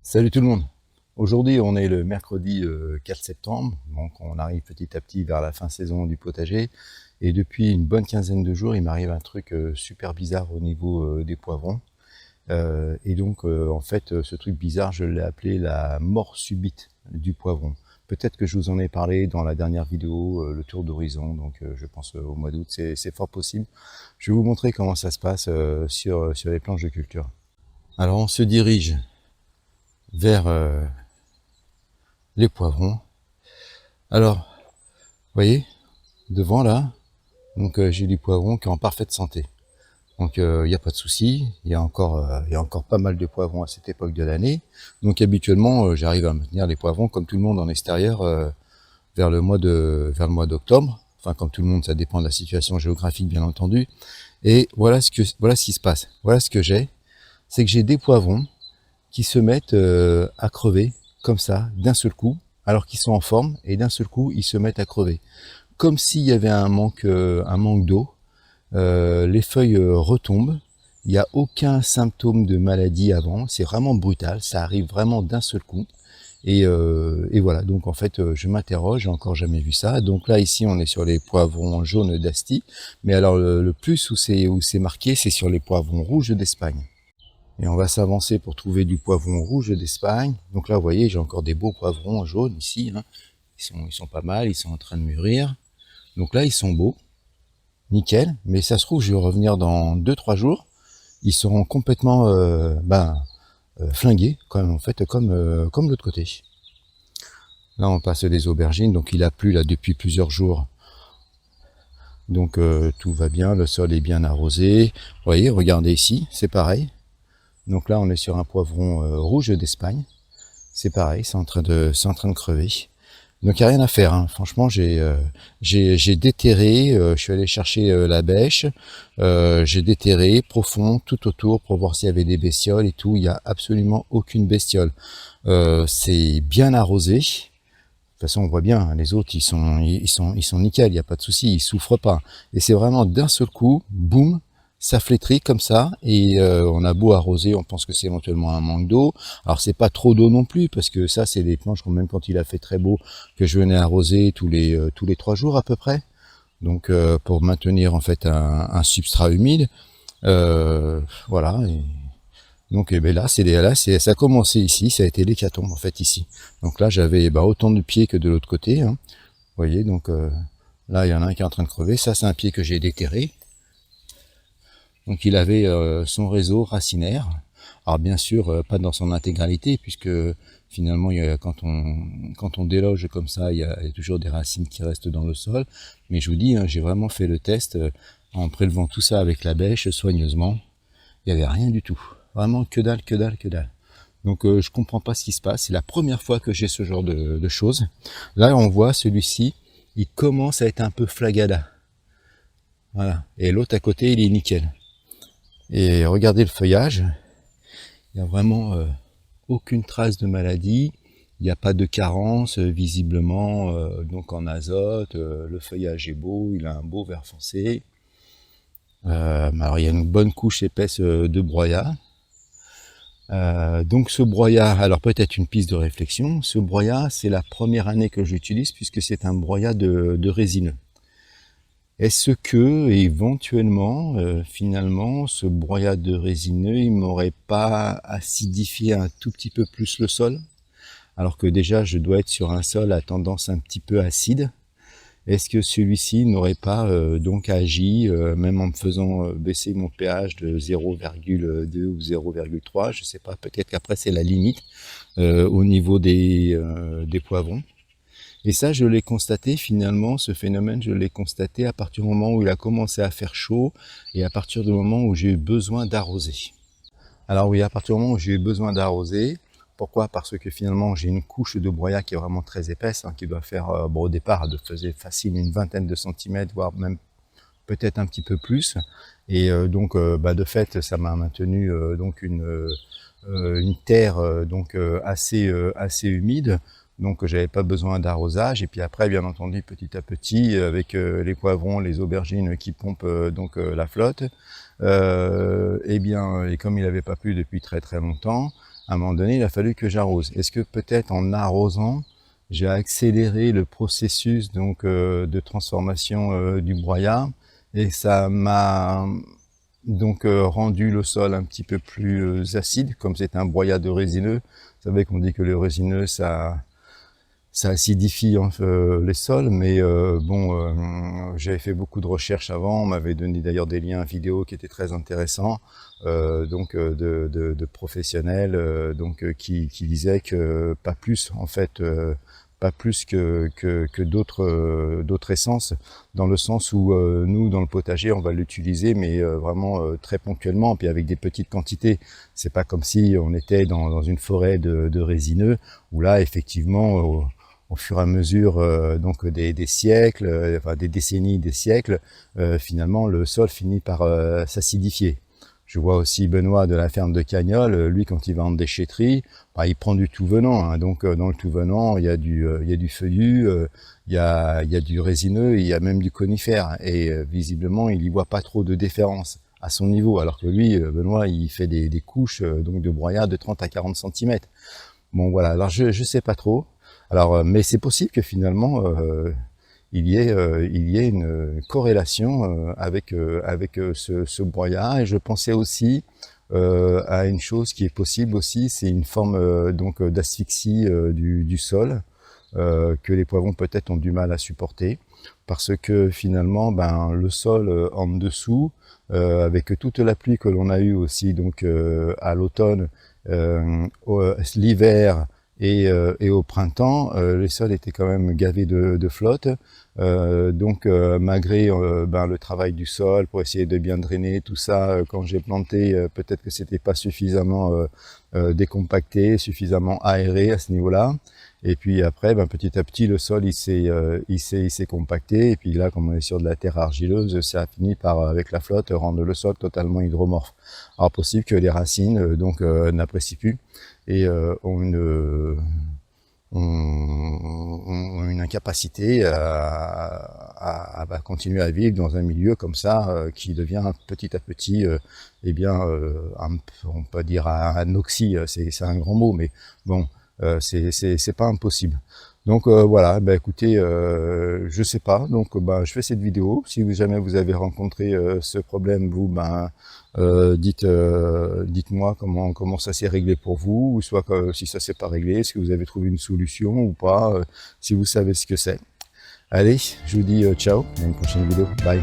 Salut tout le monde. Aujourd'hui, on est le mercredi 4 septembre, donc on arrive petit à petit vers la fin saison du potager. Et depuis une bonne quinzaine de jours, il m'arrive un truc super bizarre au niveau des poivrons. En fait, ce truc bizarre, je l'ai appelé la mort subite du poivron. Peut-être que je vous en ai parlé dans la dernière vidéo, le tour d'horizon, donc je pense au mois d'août, c'est fort possible. Je vais vous montrer comment ça se passe sur les planches de culture. Alors on se dirige vers les poivrons. Alors, vous voyez, devant là, donc j'ai du poivron qui est en parfaite santé. Donc il n'y a pas de souci, il y a encore pas mal de poivrons à cette époque de l'année. Donc habituellement, j'arrive à maintenir les poivrons comme tout le monde en extérieur vers le mois d'octobre. Enfin, comme tout le monde, ça dépend de la situation géographique, bien entendu. Et voilà ce qui se passe. Voilà ce que j'ai, c'est que j'ai des poivrons qui se mettent à crever comme ça d'un seul coup, alors qu'ils sont en forme, et d'un seul coup ils se mettent à crever, comme s'il y avait un manque d'eau. Les feuilles retombent, il n'y a aucun symptôme de maladie avant, c'est vraiment brutal, ça arrive vraiment d'un seul coup. Et voilà, donc en fait je m'interroge, j'ai encore jamais vu ça. Donc là ici on est sur les poivrons jaunes d'Asti, mais alors le plus où c'est marqué, c'est sur les poivrons rouges d'Espagne. Et on va s'avancer pour trouver du poivron rouge d'Espagne. Donc là, vous voyez, j'ai encore des beaux poivrons jaunes ici. Hein. Ils sont pas mal, ils sont en train de mûrir. Donc là, ils sont beaux, nickel. Mais ça se trouve, je vais revenir dans 2-3 jours. Ils seront complètement flingués, comme l'autre côté. Là, on passe des aubergines. Donc il a plu là depuis plusieurs jours. Donc tout va bien, le sol est bien arrosé. Vous voyez, regardez ici, c'est pareil. Donc là, on est sur un poivron rouge d'Espagne. C'est pareil, c'est en train de crever. Donc il n'y a rien à faire. Hein. Franchement, j'ai déterré, je suis allé chercher la bêche, j'ai déterré profond tout autour pour voir s'il y avait des bestioles et tout. Il n'y a absolument aucune bestiole. C'est bien arrosé. De toute façon, on voit bien, hein, les autres, ils sont nickel, il n'y a pas de souci, ils souffrent pas. Et c'est vraiment d'un seul coup, boum, ça flétrit comme ça, et on a beau arroser, on pense que c'est éventuellement un manque d'eau. Alors c'est pas trop d'eau non plus, parce que ça c'est des planches, même quand il a fait très beau, que je venais arroser tous les 3 jours à peu près. Donc pour maintenir en fait un substrat humide, voilà. Et donc ben ça a commencé ici, ça a été l'hécatombe en fait ici. Donc là j'avais autant de pieds que de l'autre côté. Hein. Vous voyez, donc là il y en a un qui est en train de crever. Ça c'est un pied que j'ai déterré. Donc il avait son réseau racinaire. Alors bien sûr, pas dans son intégralité, puisque finalement, quand on déloge comme ça, il y a toujours des racines qui restent dans le sol. Mais je vous dis, hein, j'ai vraiment fait le test en prélevant tout ça avec la bêche soigneusement. Il n'y avait rien du tout. Vraiment que dalle, que dalle, que dalle. Donc je comprends pas ce qui se passe. C'est la première fois que j'ai ce genre de choses. Là, on voit celui-ci, il commence à être un peu flagada. Voilà. Et l'autre à côté, il est nickel. Et regardez le feuillage, il n'y a vraiment aucune trace de maladie, il n'y a pas de carence visiblement donc en azote, le feuillage est beau, il a un beau vert foncé. Alors il y a une bonne couche épaisse de broyat. Donc ce broyat, alors peut-être une piste de réflexion, ce broyat c'est la première année que j'utilise puisque c'est un broyat de résineux. Est-ce que, éventuellement, finalement, ce broyat de résineux, il m'aurait pas acidifié un tout petit peu plus le sol? Alors que déjà, je dois être sur un sol à tendance un petit peu acide. Est-ce que celui-ci n'aurait pas donc agi, même en me faisant baisser mon pH de 0,2 ou 0,3, je sais pas, peut-être qu'après c'est la limite au niveau des poivrons. Et ça, je l'ai constaté finalement, ce phénomène, je l'ai constaté à partir du moment où il a commencé à faire chaud et à partir du moment où j'ai eu besoin d'arroser. Alors oui, à partir du moment où j'ai eu besoin d'arroser, pourquoi? Parce que finalement, j'ai une couche de broyat qui est vraiment très épaisse, hein, qui doit faire, au départ, elle faisait facile une vingtaine de centimètres, voire même peut-être un petit peu plus. Et de fait, ça m'a maintenu donc une terre assez humide. Donc j'avais pas besoin d'arrosage. Et puis après, bien entendu, petit à petit, avec les poivrons, les aubergines qui pompent la flotte, et comme il n'avait pas plu depuis très très longtemps, à un moment donné, il a fallu que j'arrose. Est-ce que peut-être en arrosant, j'ai accéléré le processus donc de transformation du broyat et ça m'a donc rendu le sol un petit peu plus acide, comme c'est un broyat de résineux. Vous savez qu'on dit que le résineux, ça acidifie les sols, mais j'avais fait beaucoup de recherches avant, on m'avait donné d'ailleurs des liens vidéo qui étaient très intéressants, de professionnels qui disaient que pas plus en fait, pas plus que d'autres essences, dans le sens où nous dans le potager on va l'utiliser mais vraiment très ponctuellement, puis avec des petites quantités. C'est pas comme si on était dans une forêt de résineux, où là effectivement au fur et à mesure donc des siècles, enfin des décennies, des siècles, finalement le sol finit par s'acidifier. Je vois aussi Benoît de la ferme de Cagnols, lui quand il va en déchetterie, bah, il prend du tout venant, hein. Donc dans le tout venant, il y a du feuillu, il y a du résineux, il y a même du conifère, et visiblement il y voit pas trop de différence à son niveau, alors que lui, Benoît, il fait des couches donc de broyat de 30 à 40 cm. Bon voilà, alors je sais pas trop. Alors, mais c'est possible que finalement il y ait une corrélation avec ce broyat. Et je pensais aussi à une chose qui est possible aussi, c'est une forme donc d'asphyxie du sol que les poivrons peut-être ont du mal à supporter, parce que finalement ben le sol en dessous, avec toute la pluie que l'on a eue aussi donc à l'automne, l'hiver et au printemps, les sols étaient quand même gavés de flotte. Malgré le travail du sol pour essayer de bien drainer tout ça, quand j'ai planté, peut-être que c'était pas suffisamment décompacté, suffisamment aéré à ce niveau-là. Et puis après, petit à petit, le sol il s'est compacté. Et puis là, comme on est sur de la terre argileuse, ça a fini par, avec la flotte, rendre le sol totalement hydromorphe. Alors possible que les racines n'apprécient plus et ont une incapacité à continuer à vivre dans un milieu comme ça qui devient petit à petit, on peut dire un oxy, c'est un grand mot, mais bon, c'est pas impossible. Donc voilà, écoutez, je sais pas, donc je fais cette vidéo. Si jamais vous avez rencontré ce problème, vous, dites-moi comment ça s'est réglé pour vous, ou soit si ça s'est pas réglé, est-ce que vous avez trouvé une solution ou pas, si vous savez ce que c'est. Allez, je vous dis ciao, à une prochaine vidéo, bye.